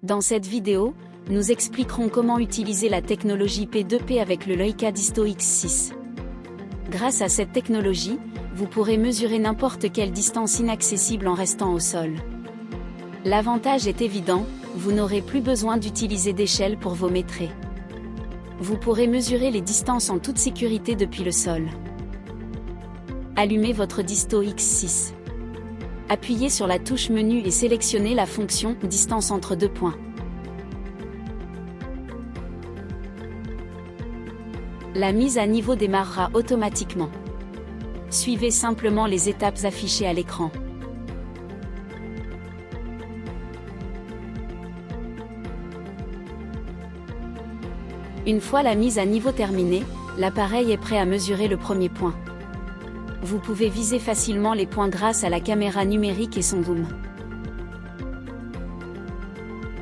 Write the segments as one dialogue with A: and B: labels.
A: Dans cette vidéo, nous expliquerons comment utiliser la technologie P2P avec le Leica Disto X6. Grâce à cette technologie, vous pourrez mesurer n'importe quelle distance inaccessible en restant au sol. L'avantage est évident, vous n'aurez plus besoin d'utiliser d'échelle pour vos métrés. Vous pourrez mesurer les distances en toute sécurité depuis le sol. Allumez votre Disto X6. Appuyez sur la touche menu et sélectionnez la fonction « Distance entre deux points ». La mise à niveau démarrera automatiquement. Suivez simplement les étapes affichées à l'écran. Une fois la mise à niveau terminée, l'appareil est prêt à mesurer le premier point. Vous pouvez viser facilement les points grâce à la caméra numérique et son zoom.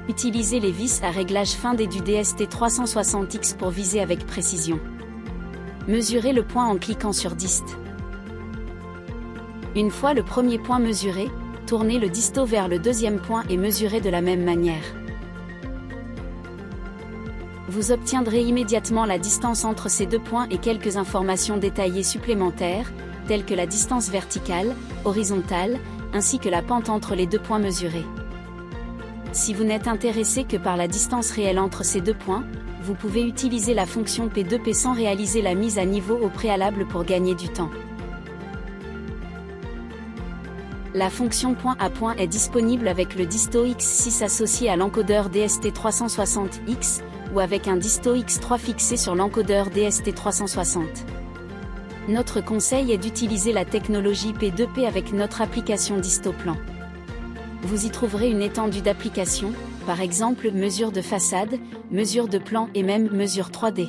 A: Utilisez les vis à réglage fin D du DST360X pour viser avec précision. Mesurez le point en cliquant sur Dist. Une fois le premier point mesuré, tournez le disto vers le deuxième point et mesurez de la même manière. Vous obtiendrez immédiatement la distance entre ces deux points et quelques informations détaillées supplémentaires, telles que la distance verticale, horizontale, ainsi que la pente entre les deux points mesurés. Si vous n'êtes intéressé que par la distance réelle entre ces deux points, vous pouvez utiliser la fonction P2P sans réaliser la mise à niveau au préalable pour gagner du temps. La fonction point à point est disponible avec le Disto X6 associé à l'encodeur DST360X, ou avec un Disto X3 fixé sur l'encodeur DST360. Notre conseil est d'utiliser la technologie P2P avec notre application Distoplan. Vous y trouverez une étendue d'applications, par exemple mesure de façade, mesure de plan et même mesure 3D.